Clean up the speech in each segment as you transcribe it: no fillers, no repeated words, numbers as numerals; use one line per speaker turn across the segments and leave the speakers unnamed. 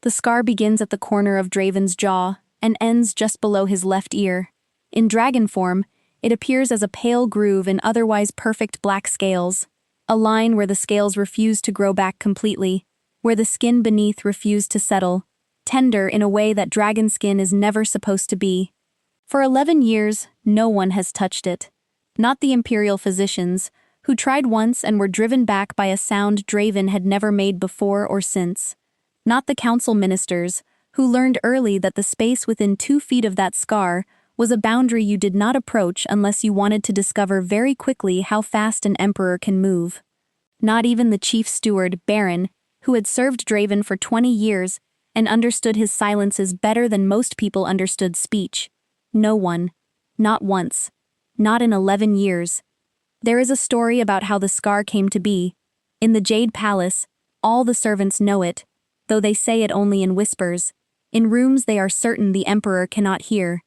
The scar begins at the corner of Draeven's jaw and ends just below his left ear. In dragon form, it appears as a pale groove in otherwise perfect black scales, a line where the scales refuse to grow back completely, where the skin beneath refused to settle, tender in a way that dragon skin is never supposed to be. For 11 years, no one has touched it. Not the imperial physicians, who tried once and were driven back by a sound Draeven had never made before or since. Not the council ministers, who learned early that the space within 2 feet of that scar was a boundary you did not approach unless you wanted to discover very quickly how fast an emperor can move. Not even the chief steward, Baron, who had served Draeven for 20 years and understood his silences better than most people understood speech. No one. Not once. Not in 11 years. There is a story about how the scar came to be. In the Jade Palace, all the servants know it, though they say it only in whispers. In rooms they are certain the emperor cannot hear.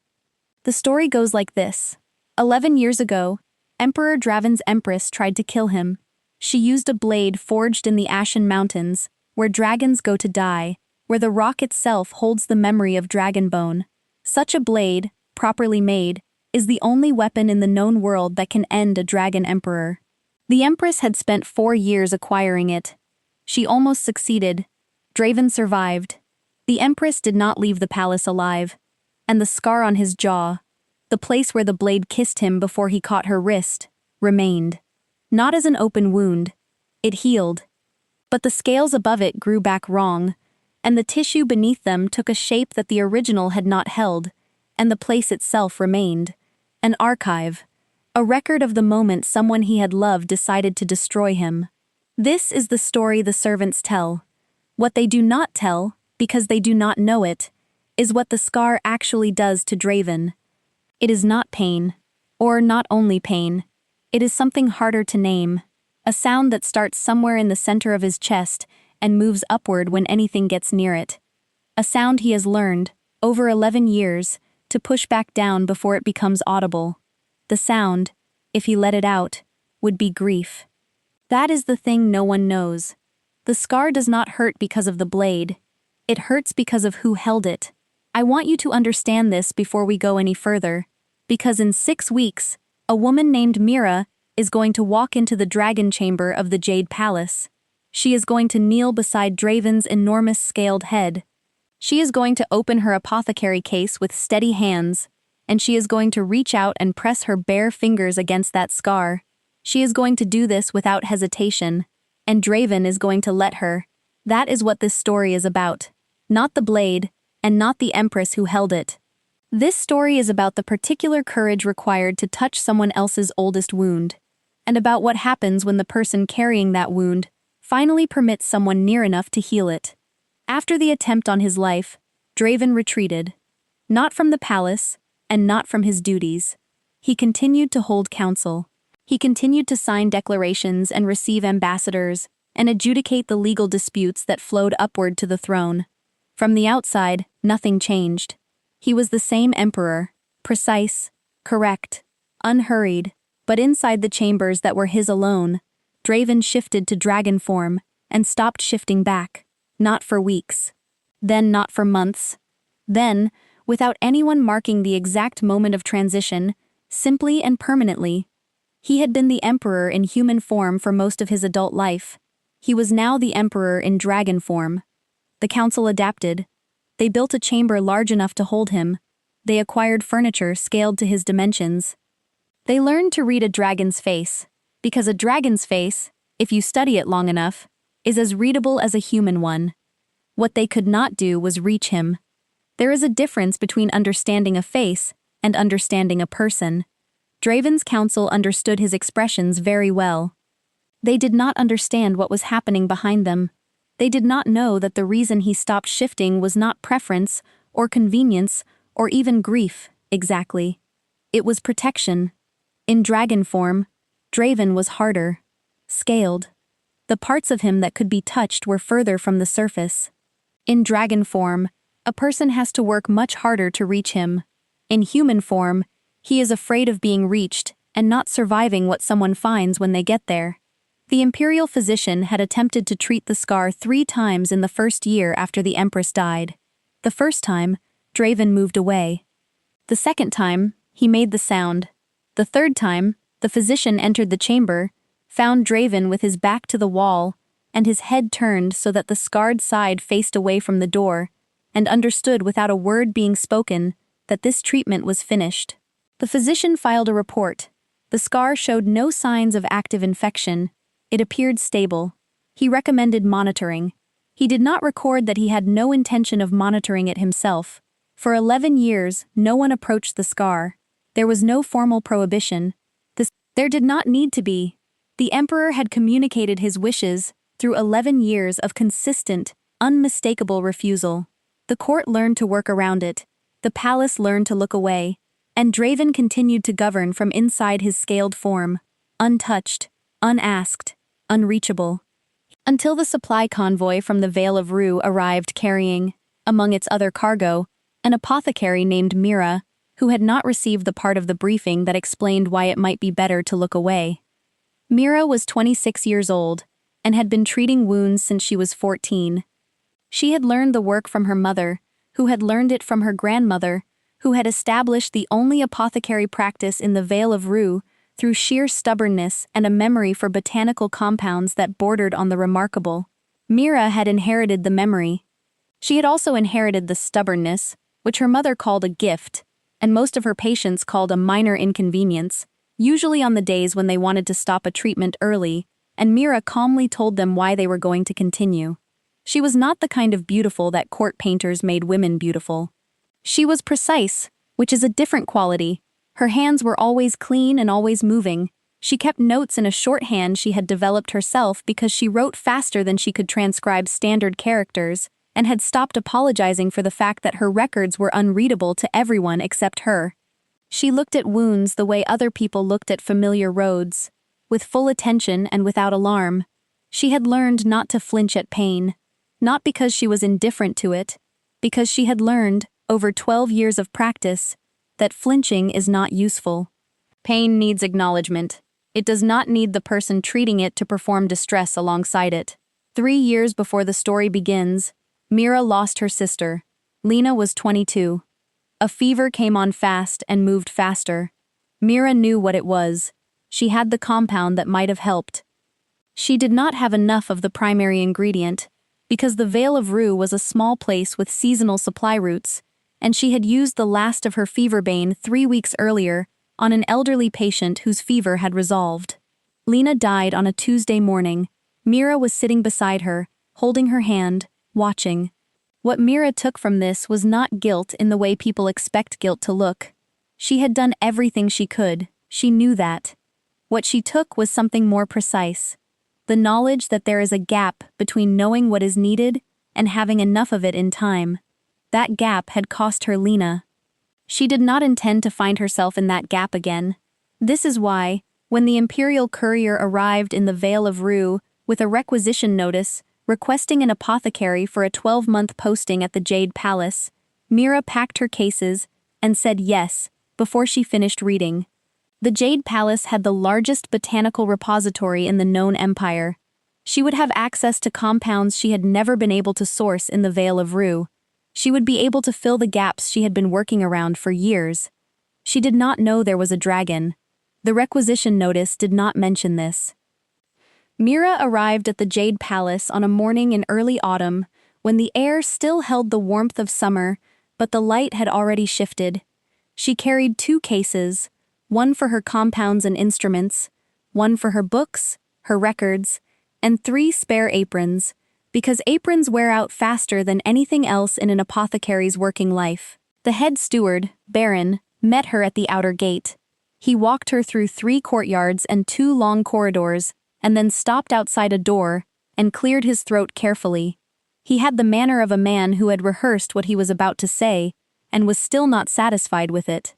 The story goes like this. 11 years ago, Emperor Draven's empress tried to kill him. She used a blade forged in the Ashen Mountains, where dragons go to die, where the rock itself holds the memory of dragon bone. Such a blade, properly made, is the only weapon in the known world that can end a dragon emperor. The empress had spent 4 years acquiring it. She almost succeeded. Draven survived. The empress did not leave the palace alive. And the scar on his jaw, the place where the blade kissed him before he caught her wrist, remained. Not as an open wound. It healed. But the scales above it grew back wrong, and the tissue beneath them took a shape that the original had not held, and the place itself remained. An archive. A record of the moment someone he had loved decided to destroy him. This is the story the servants tell. What they do not tell, because they do not know it, is what the scar actually does to Draven. It is not pain. Or not only pain. It is something harder to name. A sound that starts somewhere in the center of his chest and moves upward when anything gets near it. A sound he has learned, over 11 years, to push back down before it becomes audible. The sound, if he let it out, would be grief. That is the thing no one knows. The scar does not hurt because of the blade. It hurts because of who held it. I want you to understand this before we go any further, because in 6 weeks, a woman named Mira is going to walk into the dragon chamber of the Jade Palace. She is going to kneel beside Draven's enormous scaled head. She is going to open her apothecary case with steady hands, and she is going to reach out and press her bare fingers against that scar. She is going to do this without hesitation, and Draven is going to let her. That is what this story is about. Not the blade, and not the empress who held it. This story is about the particular courage required to touch someone else's oldest wound, and about what happens when the person carrying that wound finally permits someone near enough to heal it. After the attempt on his life, Draven retreated. Not from the palace, and not from his duties. He continued to hold counsel. He continued to sign declarations and receive ambassadors, and adjudicate the legal disputes that flowed upward to the throne. From the outside, nothing changed. He was the same emperor, precise, correct, unhurried, but inside the chambers that were his alone, Draven shifted to dragon form and stopped shifting back, not for weeks. Then not for months. Then, without anyone marking the exact moment of transition, simply and permanently. He had been the emperor in human form for most of his adult life. He was now the emperor in dragon form. The council adapted. They built a chamber large enough to hold him. They acquired furniture scaled to his dimensions. They learned to read a dragon's face, because a dragon's face, if you study it long enough, is as readable as a human one. What they could not do was reach him. There is a difference between understanding a face and understanding a person. Draven's council understood his expressions very well. They did not understand what was happening behind them. They did not know that the reason he stopped shifting was not preference, or convenience, or even grief, exactly. It was protection. In dragon form, Draven was harder, scaled. The parts of him that could be touched were further from the surface. In dragon form, a person has to work much harder to reach him. In human form, he is afraid of being reached and not surviving what someone finds when they get there. The imperial physician had attempted to treat the scar 3 times in the first year after the empress died. The first time, Draeven moved away. The second time, he made the sound. The third time, the physician entered the chamber, found Draeven with his back to the wall, and his head turned so that the scarred side faced away from the door, and understood without a word being spoken that this treatment was finished. The physician filed a report. The scar showed no signs of active infection. It appeared stable. He recommended monitoring. He did not record that he had no intention of monitoring it himself. For 11 years, no one approached the scar. There was no formal prohibition. There did not need to be. The emperor had communicated his wishes through 11 years of consistent, unmistakable refusal. The court learned to work around it. The palace learned to look away. And Draeven continued to govern from inside his scaled form, untouched, unasked, unreachable. Until the supply convoy from the Vale of Rue arrived carrying, among its other cargo, an apothecary named Mira, who had not received the part of the briefing that explained why it might be better to look away. Mira was 26 years old, and had been treating wounds since she was 14. She had learned the work from her mother, who had learned it from her grandmother, who had established the only apothecary practice in the Vale of Rue through sheer stubbornness and a memory for botanical compounds that bordered on the remarkable. Mira had inherited the memory. She had also inherited the stubbornness, which her mother called a gift, and most of her patients called a minor inconvenience, usually on the days when they wanted to stop a treatment early, and Mira calmly told them why they were going to continue. She was not the kind of beautiful that court painters made women beautiful. She was precise, which is a different quality. Her hands were always clean and always moving. She kept notes in a shorthand she had developed herself because she wrote faster than she could transcribe standard characters, and had stopped apologizing for the fact that her records were unreadable to everyone except her. She looked at wounds the way other people looked at familiar roads, with full attention and without alarm. She had learned not to flinch at pain, not because she was indifferent to it, because she had learned, over 12 years of practice, that flinching is not useful. Pain needs acknowledgement. It does not need the person treating it to perform distress alongside it. 3 years before the story begins, Mira lost her sister. Lena was 22. A fever came on fast and moved faster. Mira knew what it was. She had the compound that might have helped. She did not have enough of the primary ingredient, because the Vale of Rue was a small place with seasonal supply routes, and she had used the last of her feverbane 3 weeks earlier on an elderly patient whose fever had resolved. Lena died on a Tuesday morning. Mira was sitting beside her, holding her hand, watching. What Mira took from this was not guilt in the way people expect guilt to look. She had done everything she could, she knew that. What she took was something more precise. The knowledge that there is a gap between knowing what is needed and having enough of it in time. That gap had cost her Lena. She did not intend to find herself in that gap again. This is why, when the imperial courier arrived in the Vale of Rue with a requisition notice requesting an apothecary for a 12-month posting at the Jade Palace, Mira packed her cases and said yes before she finished reading. The Jade Palace had the largest botanical repository in the known empire. She would have access to compounds she had never been able to source in the Vale of Rue. She would be able to fill the gaps she had been working around for years. She did not know there was a dragon. The requisition notice did not mention this. Mira arrived at the Jade Palace on a morning in early autumn, when the air still held the warmth of summer, but the light had already shifted. She carried 2 cases, one for her compounds and instruments, one for her books, her records, and 3 spare aprons, because aprons wear out faster than anything else in an apothecary's working life. The head steward, Baron, met her at the outer gate. He walked her through 3 courtyards and 2 long corridors, and then stopped outside a door and cleared his throat carefully. He had the manner of a man who had rehearsed what he was about to say and was still not satisfied with it.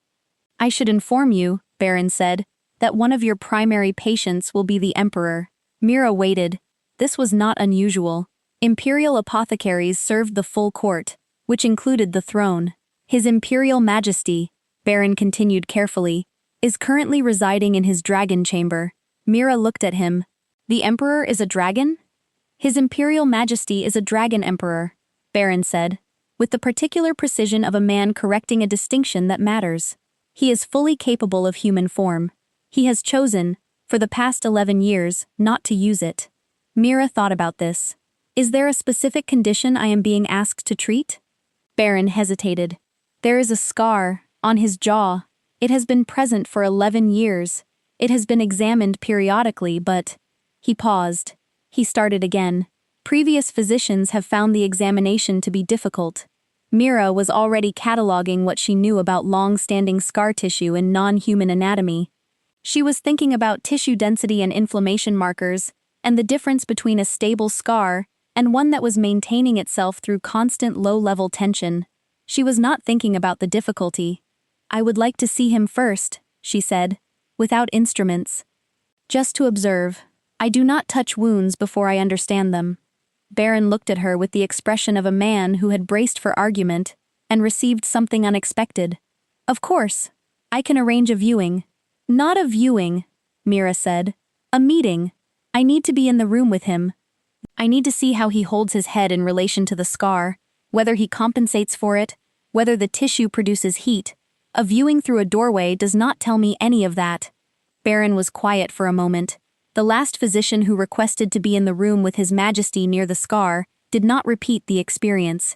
"I should inform you," Baron said, "that one of your primary patients will be the Emperor." Mira waited. This was not unusual. Imperial apothecaries served the full court, which included the throne. His Imperial Majesty, Baron continued carefully, is currently residing in his dragon chamber. Mira looked at him. The Emperor is a dragon? His Imperial Majesty is a dragon emperor, Baron said, with the particular precision of a man correcting a distinction that matters. He is fully capable of human form. He has chosen, for the past 11 years, not to use it. Mira thought about this. Is there a specific condition I am being asked to treat? Baron hesitated. There is a scar on his jaw. It has been present for 11 years. It has been examined periodically, but... He paused. He started again. Previous physicians have found the examination to be difficult. Mira was already cataloging what she knew about long-standing scar tissue in non-human anatomy. She was thinking about tissue density and inflammation markers, and the difference between a stable scar and one that was maintaining itself through constant low-level tension. She was not thinking about the difficulty. I would like to see him first, she said, without instruments. Just to observe. I do not touch wounds before I understand them. Baron looked at her with the expression of a man who had braced for argument and received something unexpected. Of course, I can arrange a viewing. Not a viewing, Mira said. A meeting. I need to be in the room with him. I need to see how he holds his head in relation to the scar, whether he compensates for it, whether the tissue produces heat. A viewing through a doorway does not tell me any of that. Baron was quiet for a moment. The last physician who requested to be in the room with His Majesty near the scar did not repeat the experience.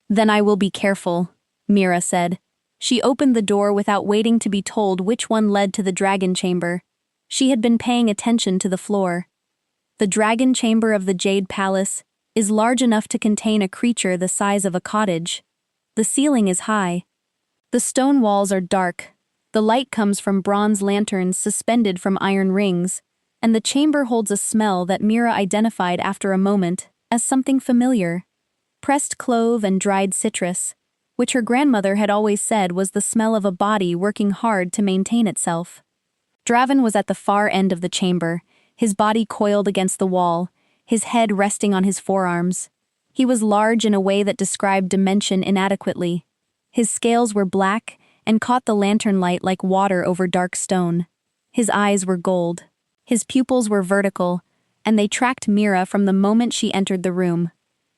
Then I will be careful, Mira said. She opened the door without waiting to be told which one led to the dragon chamber. She had been paying attention to the floor. The dragon chamber of the Jade Palace is large enough to contain a creature the size of a cottage. The ceiling is high. The stone walls are dark. The light comes from bronze lanterns suspended from iron rings, and the chamber holds a smell that Mira identified after a moment as something familiar. Pressed clove and dried citrus, which her grandmother had always said was the smell of a body working hard to maintain itself. Draeven was at the far end of the chamber, his body coiled against the wall, his head resting on his forearms. He was large in a way that described dimension inadequately. His scales were black and caught the lantern light like water over dark stone. His eyes were gold. His pupils were vertical, and they tracked Mira from the moment she entered the room.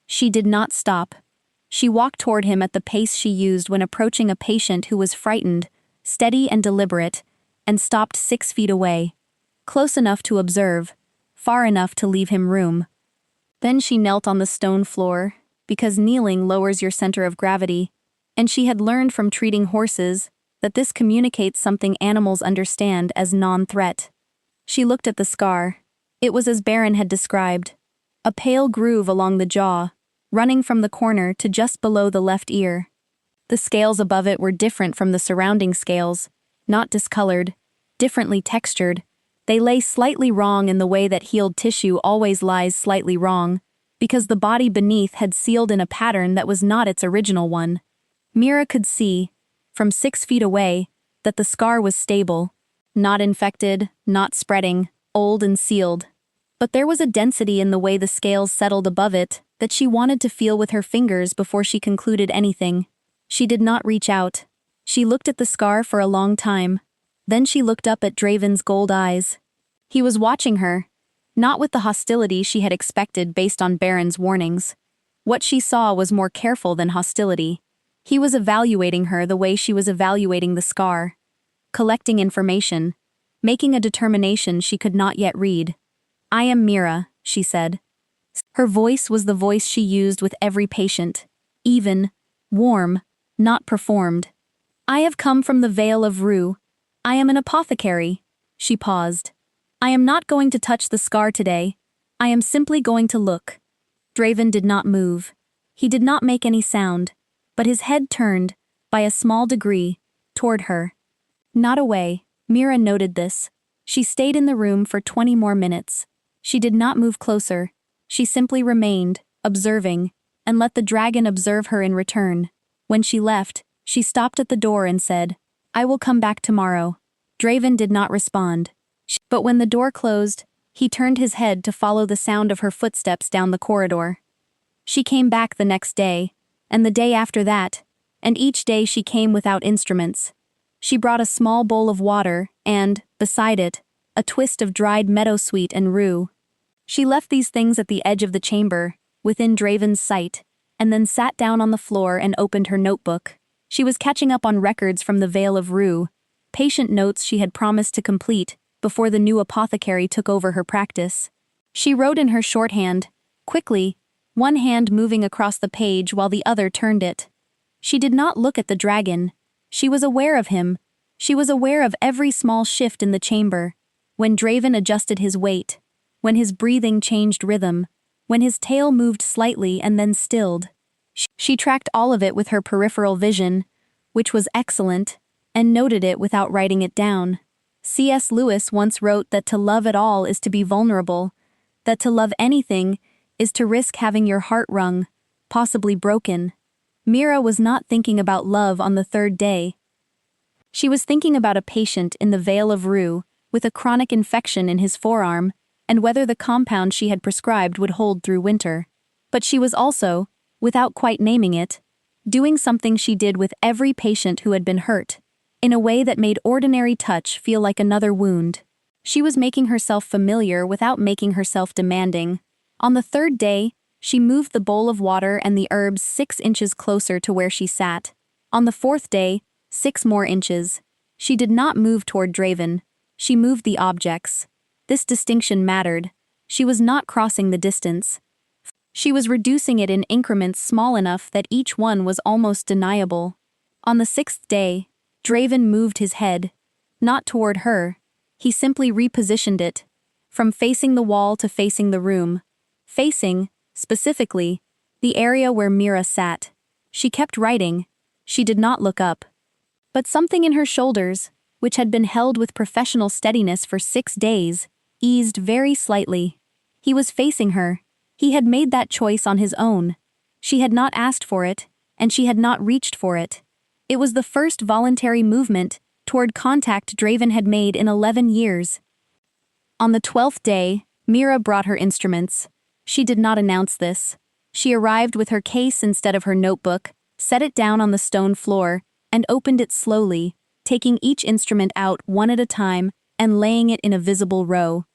She did not stop. She walked toward him at the pace she used when approaching a patient who was frightened, steady and deliberate, and stopped 6 feet away. Close enough to observe, far enough to leave him room. Then she knelt on the stone floor, because kneeling lowers your center of gravity, and she had learned from treating horses that this communicates something animals understand as non-threat. She looked at the scar. It was as Baron had described. A pale groove along the jaw, running from the corner to just below the left ear. The scales above it were different from the surrounding scales, not discolored, differently textured. They lay slightly wrong in the way that healed tissue always lies slightly wrong, because the body beneath had sealed in a pattern that was not its original one. Mira could see, from 6 feet away, that the scar was stable, not infected, not spreading, old and sealed. But there was a density in the way the scales settled above it that she wanted to feel with her fingers before she concluded anything. She did not reach out. She looked at the scar for a long time. Then she looked up at Draeven's gold eyes. He was watching her, not with the hostility she had expected based on Baron's warnings. What she saw was more careful than hostility. He was evaluating her the way she was evaluating the scar. Collecting information, making a determination she could not yet read. I am Mira, she said. Her voice was the voice she used with every patient, even, warm, not performed. I have come from the Vale of Rue. I am an apothecary. She paused. I am not going to touch the scar today. I am simply going to look. Draeven did not move. He did not make any sound, but his head turned, by a small degree, toward her. Not away. Mira noted this. She stayed in the room for 20 more minutes. She did not move closer. She simply remained, observing, and let the dragon observe her in return. When she left, she stopped at the door and said, I will come back tomorrow. Draeven did not respond. But when the door closed, he turned his head to follow the sound of her footsteps down the corridor. She came back the next day, and the day after that, and each day she came without instruments. She brought a small bowl of water and, beside it, a twist of dried meadowsweet and rue. She left these things at the edge of the chamber, within Draeven's sight, and then sat down on the floor and opened her notebook. She was catching up on records from the Vale of Rue, patient notes she had promised to complete before the new apothecary took over her practice. She wrote in her shorthand, quickly, one hand moving across the page while the other turned it. She did not look at the dragon. She was aware of him. She was aware of every small shift in the chamber. When Draeven adjusted his weight, when his breathing changed rhythm, when his tail moved slightly and then stilled. She tracked all of it with her peripheral vision, which was excellent, and noted it without writing it down. C.S. Lewis once wrote that to love at all is to be vulnerable, that to love anything is to risk having your heart wrung, possibly broken. Mira was not thinking about love on the third day. She was thinking about a patient in the Vale of Rue with a chronic infection in his forearm and whether the compound she had prescribed would hold through winter. But she was also, without quite naming it, doing something she did with every patient who had been hurt, in a way that made ordinary touch feel like another wound. She was making herself familiar without making herself demanding. On the third day, she moved the bowl of water and the herbs 6 inches closer to where she sat. On the fourth day, 6 more inches. She did not move toward Draeven. She moved the objects. This distinction mattered. She was not crossing the distance. She was reducing it in increments small enough that each one was almost deniable. On the 6th day, Draeven moved his head. Not toward her. He simply repositioned it. From facing the wall to facing the room. Facing, specifically, the area where Mira sat. She kept writing. She did not look up. But something in her shoulders, which had been held with professional steadiness for 6 days, eased very slightly. He was facing her. He had made that choice on his own. She had not asked for it, and she had not reached for it. It was the first voluntary movement toward contact Draeven had made in 11 years. On the 12th day, Mira brought her instruments. She did not announce this. She arrived with her case instead of her notebook, set it down on the stone floor, and opened it slowly, taking each instrument out one at a time and laying it in a visible row.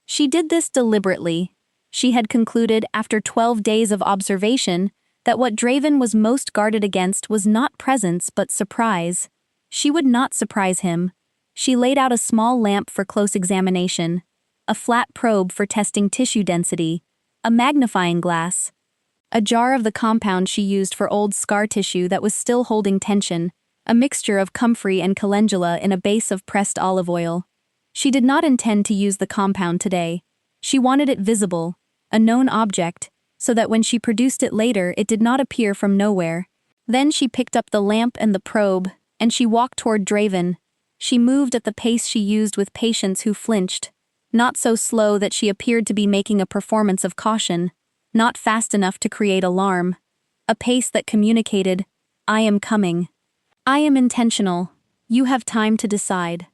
She did this deliberately. She had concluded after 12 days of observation that what Draeven was most guarded against was not presence but surprise. She would not surprise him. She laid out a small lamp for close examination, a flat probe for testing tissue density, a magnifying glass, a jar of the compound she used for old scar tissue that was still holding tension, a mixture of comfrey and calendula in a base of pressed olive oil. She did not intend to use the compound today. She wanted it visible, a known object, so that when she produced it later it did not appear from nowhere. Then she picked up the lamp and the probe, and she walked toward Draeven. She moved at the pace she used with patients who flinched, not so slow that she appeared to be making a performance of caution, not fast enough to create alarm, a pace that communicated, "I am coming. I am intentional. You have time to decide."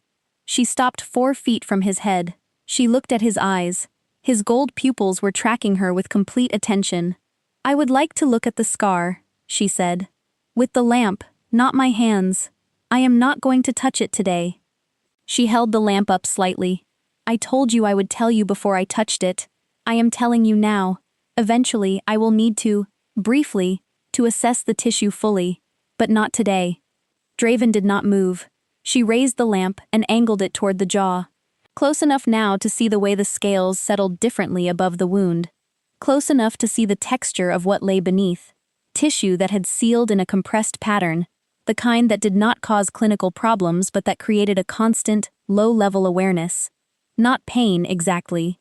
She stopped 4 feet from his head. She looked at his eyes. His gold pupils were tracking her with complete attention. "I would like to look at the scar," she said. "With the lamp, not my hands. I am not going to touch it today." She held the lamp up slightly. "I told you I would tell you before I touched it. I am telling you now. Eventually, I will need to, briefly, to assess the tissue fully, but not today." Draeven did not move. She raised the lamp and angled it toward the jaw. Close enough now to see the way the scales settled differently above the wound. Close enough to see the texture of what lay beneath. Tissue that had sealed in a compressed pattern, the kind that did not cause clinical problems but that created a constant, low-level awareness. Not pain, exactly.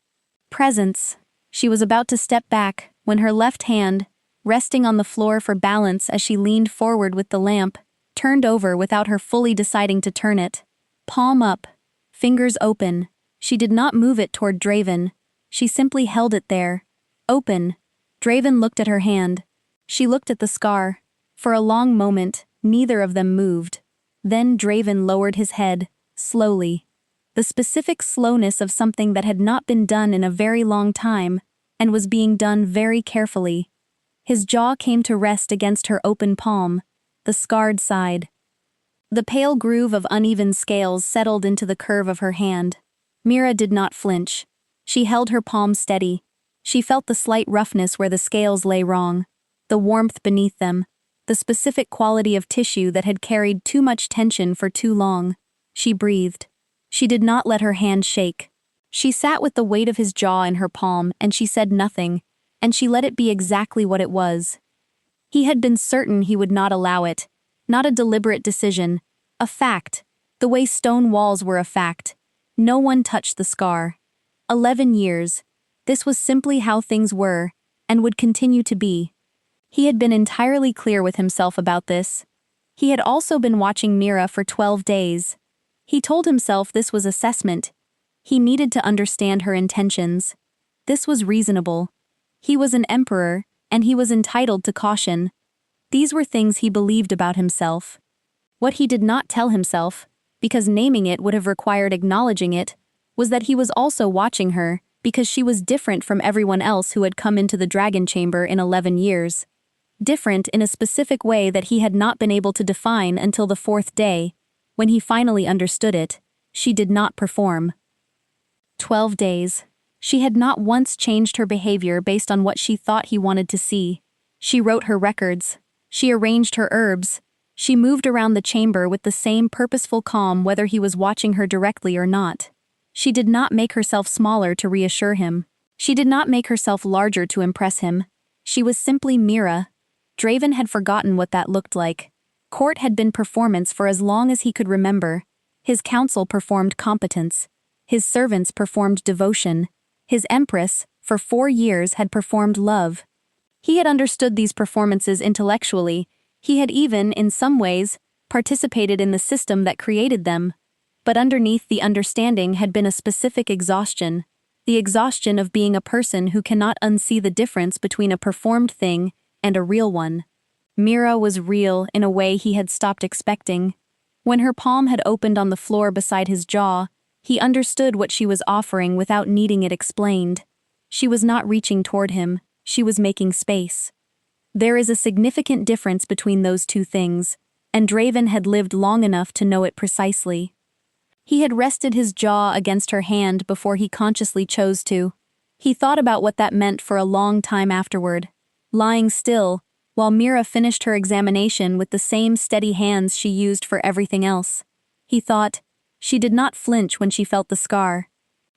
Presence. She was about to step back when her left hand, resting on the floor for balance as she leaned forward with the lamp, turned over without her fully deciding to turn it. Palm up. Fingers open. She did not move it toward Draeven. She simply held it there. Open. Draeven looked at her hand. She looked at the scar. For a long moment, neither of them moved. Then Draeven lowered his head, slowly. The specific slowness of something that had not been done in a very long time, and was being done very carefully. His jaw came to rest against her open palm, the scarred side. The pale groove of uneven scales settled into the curve of her hand. Mira did not flinch. She held her palm steady. She felt the slight roughness where the scales lay wrong, the warmth beneath them, the specific quality of tissue that had carried too much tension for too long. She breathed. She did not let her hand shake. She sat with the weight of his jaw in her palm, and she said nothing, and she let it be exactly what it was. He had been certain he would not allow it, not a deliberate decision, a fact, the way stone walls were a fact. No one touched the scar. 11 years. This was simply how things were, and would continue to be. He had been entirely clear with himself about this. He had also been watching Mira for 12 days. He told himself this was assessment. He needed to understand her intentions. This was reasonable. He was an emperor, and he was entitled to caution. These were things he believed about himself. What he did not tell himself, because naming it would have required acknowledging it, was that he was also watching her, because she was different from everyone else who had come into the dragon chamber in 11 years. Different in a specific way that he had not been able to define until the 4th day. When he finally understood it, she did not perform. 12 days. She had not once changed her behavior based on what she thought he wanted to see. She wrote her records. She arranged her herbs. She moved around the chamber with the same purposeful calm whether he was watching her directly or not. She did not make herself smaller to reassure him. She did not make herself larger to impress him. She was simply Mira. Draeven had forgotten what that looked like. Court had been performance for as long as he could remember. His council performed competence. His servants performed devotion. His empress, for 4 years, had performed love. He had understood these performances intellectually. He had even, in some ways, participated in the system that created them. But underneath the understanding had been a specific exhaustion. The exhaustion of being a person who cannot unsee the difference between a performed thing and a real one. Mira was real in a way he had stopped expecting. When her palm had opened on the floor beside his jaw, he understood what she was offering without needing it explained. She was not reaching toward him, she was making space. There is a significant difference between those two things, and Draeven had lived long enough to know it precisely. He had rested his jaw against her hand before he consciously chose to. He thought about what that meant for a long time afterward, lying still, while Mira finished her examination with the same steady hands she used for everything else. He thought, she did not flinch when she felt the scar.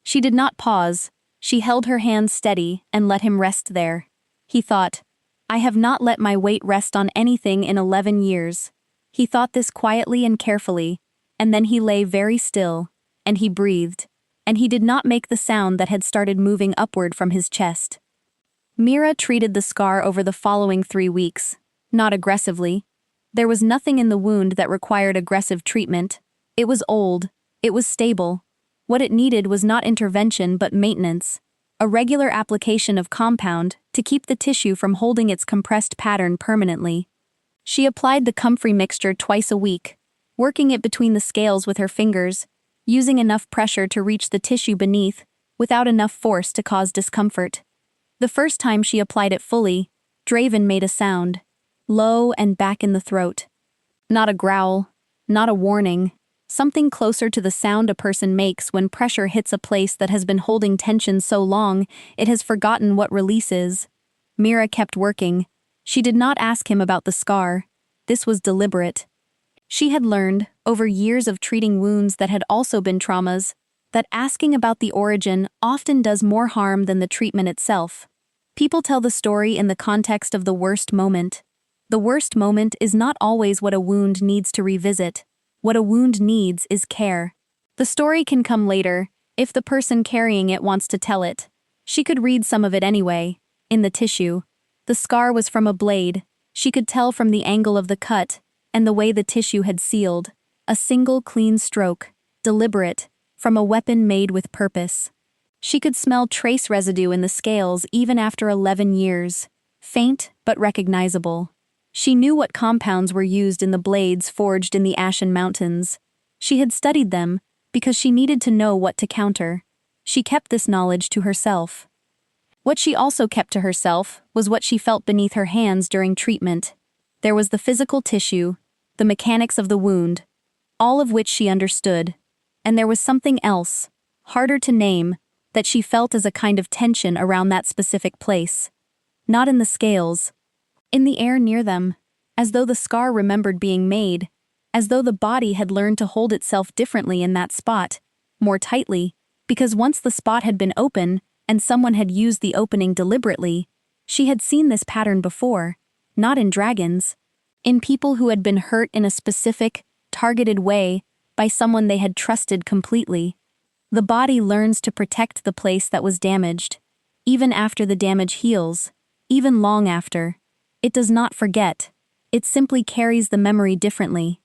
She did not pause, she held her hands steady and let him rest there. He thought, I have not let my weight rest on anything in 11 years. He thought this quietly and carefully, and then he lay very still, and he breathed, and he did not make the sound that had started moving upward from his chest. Mira treated the scar over the following 3 weeks, not aggressively. There was nothing in the wound that required aggressive treatment. It was old, it was stable. What it needed was not intervention but maintenance, a regular application of compound to keep the tissue from holding its compressed pattern permanently. She applied the comfrey mixture twice a week, working it between the scales with her fingers, using enough pressure to reach the tissue beneath, without enough force to cause discomfort. The first time she applied it fully, Draeven made a sound, low and back in the throat. Not a growl, not a warning, something closer to the sound a person makes when pressure hits a place that has been holding tension so long it has forgotten what release is. Mira kept working. She did not ask him about the scar. This was deliberate. She had learned, over years of treating wounds that had also been traumas, that asking about the origin often does more harm than the treatment itself. People tell the story in the context of the worst moment. The worst moment is not always what a wound needs to revisit. What a wound needs is care. The story can come later, if the person carrying it wants to tell it. She could read some of it anyway, in the tissue. The scar was from a blade. She could tell from the angle of the cut, and the way the tissue had sealed. A single clean stroke, deliberate, from a weapon made with purpose. She could smell trace residue in the scales even after 11 years, faint but recognizable. She knew what compounds were used in the blades forged in the Ashen Mountains. She had studied them because she needed to know what to counter. She kept this knowledge to herself. What she also kept to herself was what she felt beneath her hands during treatment. There was the physical tissue, the mechanics of the wound, all of which she understood. And there was something else, harder to name, that she felt as a kind of tension around that specific place. Not in the scales. In the air near them, as though the scar remembered being made, as though the body had learned to hold itself differently in that spot, more tightly, because once the spot had been open, and someone had used the opening deliberately, she had seen this pattern before, not in dragons, in people who had been hurt in a specific, targeted way by someone they had trusted completely. The body learns to protect the place that was damaged, even after the damage heals, even long after. It does not forget. It simply carries the memory differently.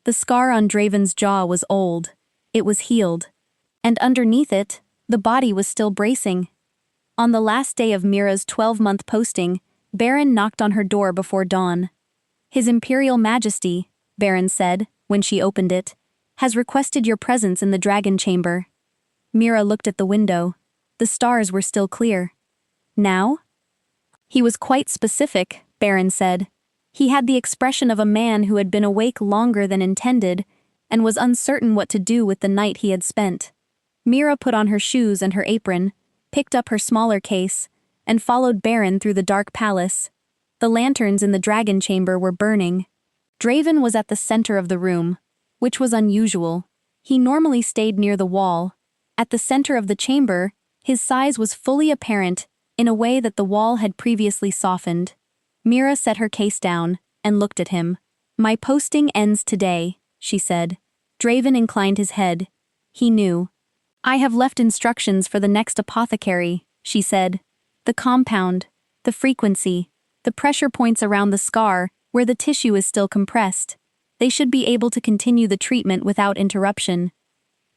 The scar on Draeven's jaw was old. It was healed. And underneath it, the body was still bracing. On the last day of Mira's 12-month posting, Baron knocked on her door before dawn. "His Imperial Majesty," Baron said, when she opened it, "has requested your presence in the dragon chamber." Mira looked at the window. The stars were still clear. "Now?" "He was quite specific," Baron said. He had the expression of a man who had been awake longer than intended and was uncertain what to do with the night he had spent. Mira put on her shoes and her apron, picked up her smaller case, and followed Baron through the dark palace. The lanterns in the dragon chamber were burning. Draeven was at the center of the room, which was unusual. He normally stayed near the wall. At the center of the chamber, his size was fully apparent in a way that the wall had previously softened. Mira set her case down and looked at him. "My posting ends today," she said. Draeven inclined his head. He knew. "I have left instructions for the next apothecary," she said. "The compound, the frequency, the pressure points around the scar where the tissue is still compressed. They should be able to continue the treatment without interruption."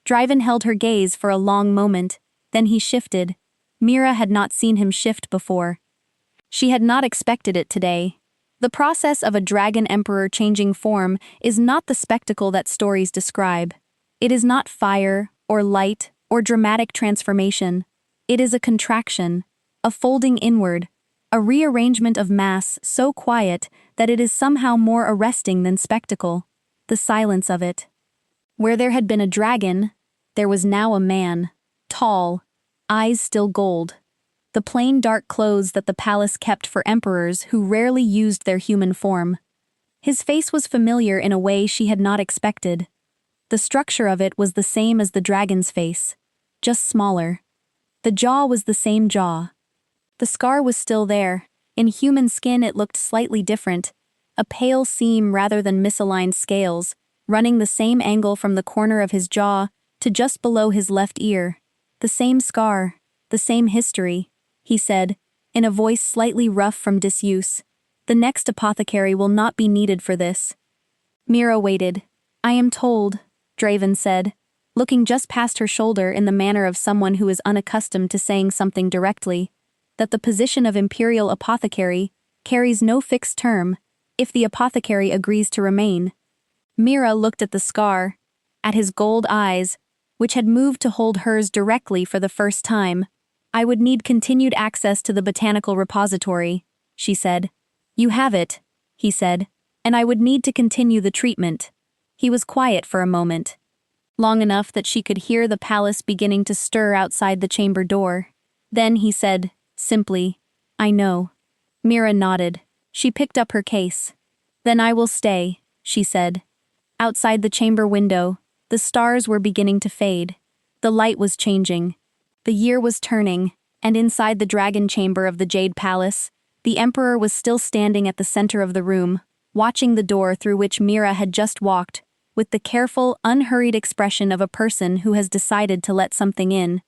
Draeven held her gaze for a long moment, then he shifted. Mira had not seen him shift before. She had not expected it today. The process of a dragon emperor changing form is not the spectacle that stories describe. It is not fire, or light, or dramatic transformation. It is a contraction, a folding inward, a rearrangement of mass so quiet that it is somehow more arresting than spectacle. The silence of it. Where there had been a dragon, there was now a man, tall, eyes still gold. The plain dark clothes that the palace kept for emperors who rarely used their human form. His face was familiar in a way she had not expected. The structure of it was the same as the dragon's face, just smaller. The jaw was the same jaw. The scar was still there. In human skin it looked slightly different, a pale seam rather than misaligned scales, running the same angle from the corner of his jaw to just below his left ear. "The same scar, the same history," he said, in a voice slightly rough from disuse. "The next apothecary will not be needed for this." Mira waited. "I am told," Draeven said, looking just past her shoulder in the manner of someone who is unaccustomed to saying something directly, "that the position of Imperial Apothecary carries no fixed term, if the apothecary agrees to remain." Mira looked at the scar, at his gold eyes, which had moved to hold hers directly for the first time. "I would need continued access to the botanical repository," she said. "You have it," he said, "and I would need to continue the treatment." He was quiet for a moment, long enough that she could hear the palace beginning to stir outside the chamber door. Then he said, simply, "I know." Mira nodded. She picked up her case. "Then I will stay," she said. Outside the chamber window, the stars were beginning to fade. The light was changing. The year was turning, and inside the dragon chamber of the Jade Palace, the Emperor was still standing at the center of the room, watching the door through which Mira had just walked, with the careful, unhurried expression of a person who has decided to let something in.